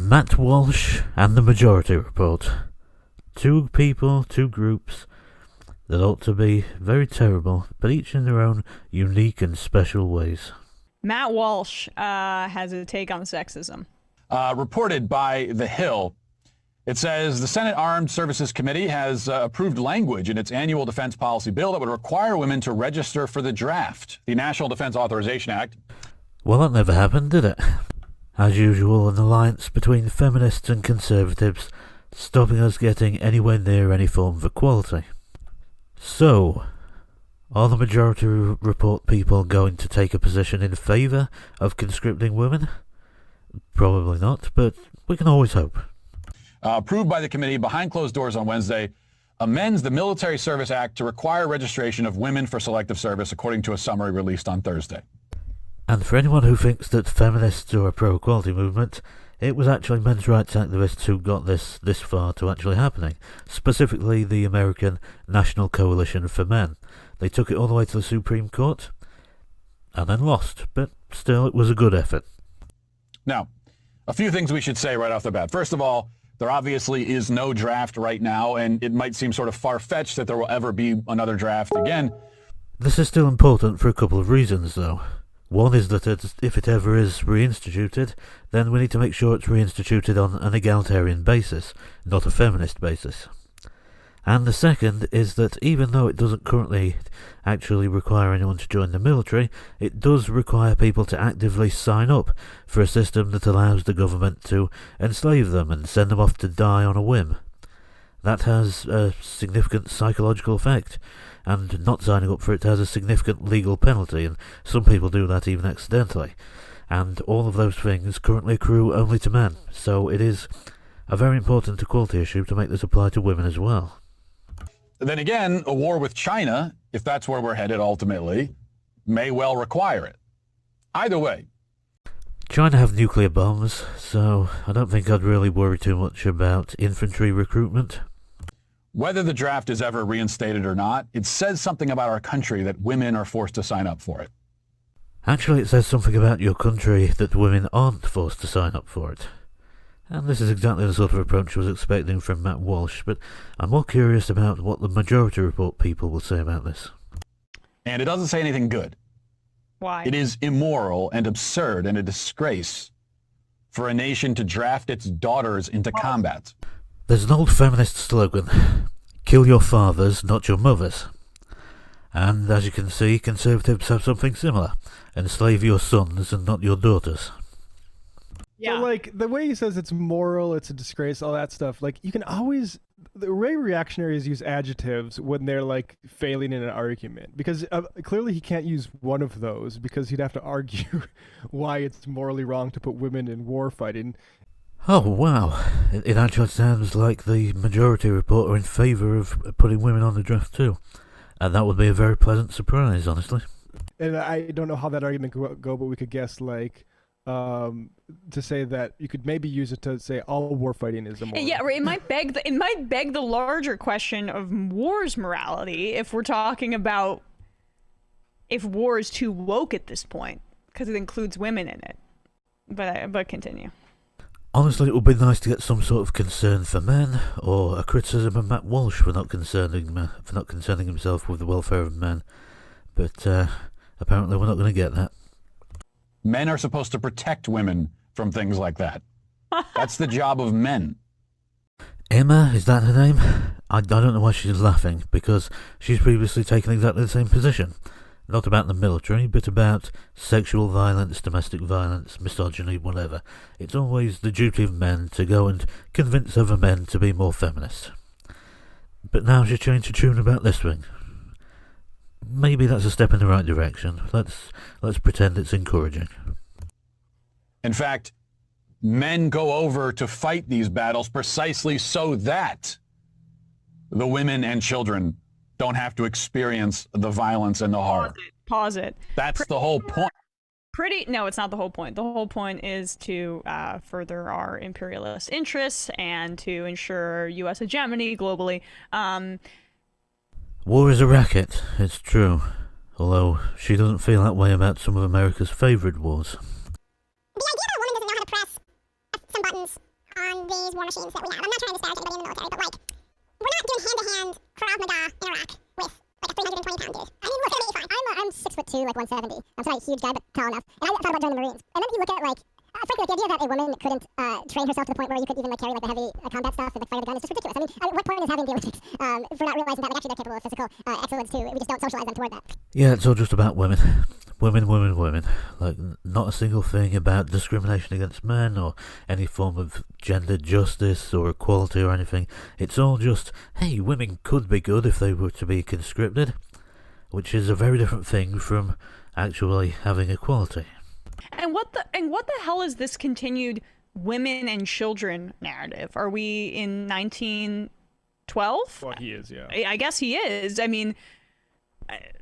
Matt Walsh and the Majority Report. Two people, two groups that ought to be very terrible, but each in their own unique and special ways. Matt Walsh has a take on sexism. Reported by The Hill, it says the Senate Armed Services Committee has approved language in its annual defense policy bill that would require women to register for the draft. The National Defense Authorization Act. Well, that never happened, did it? As usual, an alliance between feminists and conservatives, stopping us getting anywhere near any form of equality. So, are the Majority Report people going to take a position in favour of conscripting women? Probably not, but we can always hope. Approved by the committee behind closed doors on Wednesday, amends the Military Service Act to require registration of women for selective service, according to a summary released on Thursday. And for anyone who thinks that feminists are a pro-equality movement, it was actually men's rights activists who got this far to actually happening, specifically the American National Coalition for Men. They took it all the way to the Supreme Court, and then lost, but still it was a good effort. Now, a few things we should say right off the bat. First of all, there obviously is no draft right now, and it might seem sort of far-fetched that there will ever be another draft again. This is still important for a couple of reasons, though. One is that if it ever is reinstituted, then we need to make sure it's reinstituted on an egalitarian basis, not a feminist basis. And the second is that even though it doesn't currently actually require anyone to join the military, it does require people to actively sign up for a system that allows the government to enslave them and send them off to die on a whim. That has a significant psychological effect, and not signing up for it has a significant legal penalty, and some people do that even accidentally. And all of those things currently accrue only to men, so it is a very important equality issue to make this apply to women as well. Then again, a war with China, if that's where we're headed ultimately, may well require it. Either way. China have nuclear bombs, so I don't think I'd really worry too much about infantry recruitment. Whether the draft is ever reinstated or not, it says something about our country that women are forced to sign up for it. Actually, it says something about your country that women aren't forced to sign up for it. And this is exactly the sort of approach I was expecting from Matt Walsh, but I'm more curious about what the Majority Report people will say about this. And it doesn't say anything good. Why? It is immoral and absurd and a disgrace for a nation to draft its daughters into combat. There's an old feminist slogan, kill your fathers, not your mothers. And as you can see, conservatives have something similar, enslave your sons and not your daughters. Yeah. So, like, the way he says it's moral, it's a disgrace, all that stuff, like, you can always... The way reactionaries use adjectives when they're, like, failing in an argument. Because clearly he can't use one of those, because he'd have to argue why it's morally wrong to put women in war fighting. Oh, wow. It actually sounds like the Majority Report are in favour of putting women on the draft too. And that would be a very pleasant surprise, honestly. And I don't know how that argument could go, but we could guess, like... to say that you could maybe use it to say all war fighting is immoral. Yeah, it might beg the larger question of war's morality if we're talking about if war is too woke at this point, because it includes women in it. But continue. Honestly, it would be nice to get some sort of concern for men, or a criticism of Matt Walsh for not concerning himself with the welfare of men. But apparently we're not going to get that. Men are supposed to protect women from things like that. That's the job of men. Emma, is that her name? I don't know why she's laughing, because she's previously taken exactly the same position. Not about the military, but about sexual violence, domestic violence, misogyny, whatever. It's always the duty of men to go and convince other men to be more feminist. But now she's changed her tune about this thing. Maybe that's a step in the right direction. Let's pretend it's encouraging. In fact, men go over to fight these battles precisely so that the women and children don't have to experience the violence and the horror. Pause it. That's the whole point. No, it's not the whole point. The whole point is to further our imperialist interests and to ensure U.S. hegemony globally. War is a racket, it's true. Although she doesn't feel that way about some of America's favourite wars. The idea that a woman doesn't know how to press some buttons on these war machines that we have. I'm not trying to disparage anybody in the military, but like, we're not doing hand-to-hand Krav Maga in Iraq with like a 320-pound dude. I mean, look, it'll be fine. I'm 6'2", like 170. I'm not a huge guy, but tall enough. And I thought about joining the Marines. And then you look at like, frankly, like, the idea that a woman couldn't train herself to the point where you could even like carry like the heavy combat stuff and like fire the gun is just ridiculous. I mean, what point is having the Olympics for not realizing that like actually they're capable of physical excellence too? We just don't socialize them toward that. Yeah, it's all just about women. Women, women, women. Like, not a single thing about discrimination against men or any form of gender justice or equality or anything. It's all just, hey, women could be good if they were to be conscripted, which is a very different thing from actually having equality. And what the hell is this continued women and children narrative? Are we in 1912? Well, he is, yeah. I guess he is. I mean,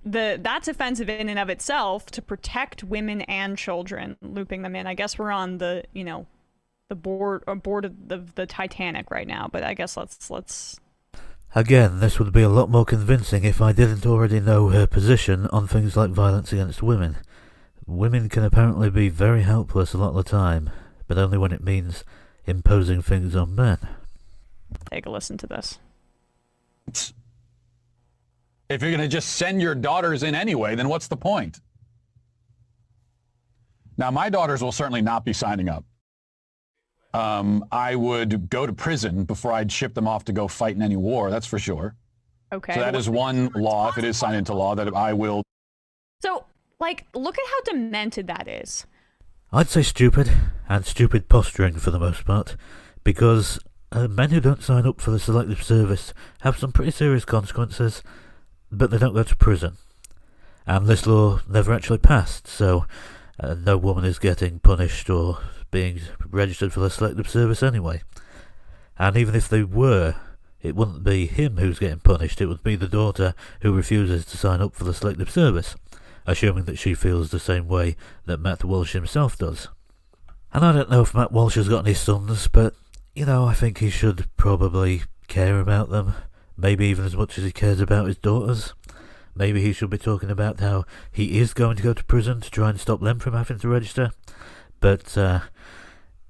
that's offensive in and of itself to protect women and children, looping them in. I guess we're on the board of the Titanic right now, but I guess let's. Again, this would be a lot more convincing if I didn't already know her position on things like violence against women. Women can apparently be very helpless a lot of the time, but only when it means imposing things on men. Take a listen to this. If you're going to just send your daughters in anyway, then what's the point? Now, my daughters will certainly not be signing up. I would go to prison before I'd ship them off to go fight in any war, that's for sure. Okay. So that is one law, if it is signed into law, that I will. So, like, look at how demented that is. I'd say stupid, and stupid posturing for the most part, because men who don't sign up for the selective service have some pretty serious consequences, but they don't go to prison. And this law never actually passed, so no woman is getting punished or being registered for the selective service anyway. And even if they were, it wouldn't be him who's getting punished, it would be the daughter who refuses to sign up for the selective service, assuming that she feels the same way that Matt Walsh himself does. And I don't know if Matt Walsh has got any sons, but, I think he should probably care about them. Maybe even as much as he cares about his daughters. Maybe he should be talking about how he is going to go to prison to try and stop them from having to register. But,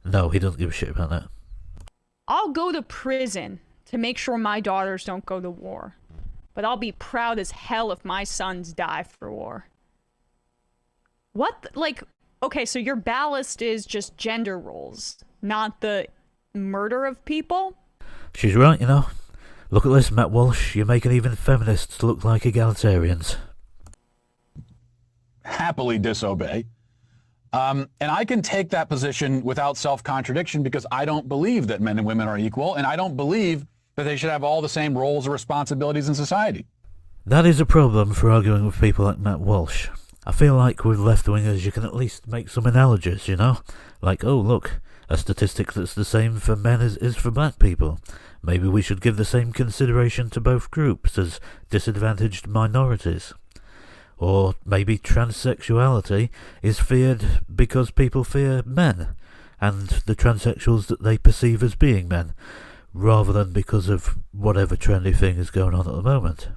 no, he doesn't give a shit about that. I'll go to prison to make sure my daughters don't go to war. But I'll be proud as hell if my sons die for war. What? Okay, so your ballast is just gender roles, not the murder of people? She's right, Look at this, Matt Walsh. You're making even feminists look like egalitarians. Happily disobey. And I can take that position without self-contradiction because I don't believe that men and women are equal, and I don't believe that they should have all the same roles or responsibilities in society. That is a problem for arguing with people like Matt Walsh. I feel like with left-wingers you can at least make some analogies, Like, oh look, a statistic that's the same for men as is for black people. Maybe we should give the same consideration to both groups as disadvantaged minorities. Or maybe transsexuality is feared because people fear men, and the transsexuals that they perceive as being men, rather than because of whatever trendy thing is going on at the moment.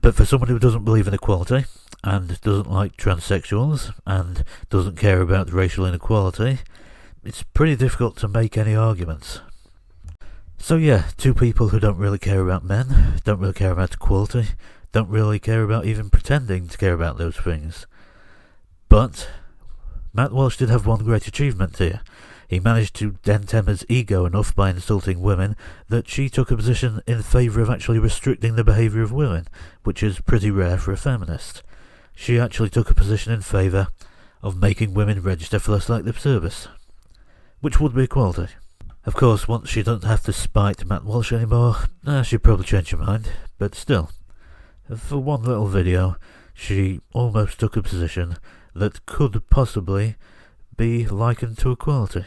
But for someone who doesn't believe in equality, and doesn't like transsexuals, and doesn't care about racial inequality, it's pretty difficult to make any arguments. So yeah, two people who don't really care about men, don't really care about equality, don't really care about even pretending to care about those things. But Matt Walsh did have one great achievement here. He managed to dent Emma's ego enough by insulting women that she took a position in favour of actually restricting the behaviour of women, which is pretty rare for a feminist. She actually took a position in favour of making women register for the selective service, which would be equality. Of course, once she doesn't have to spite Matt Walsh anymore, she'd probably change her mind, but still. For one little video, she almost took a position that could possibly be likened to equality.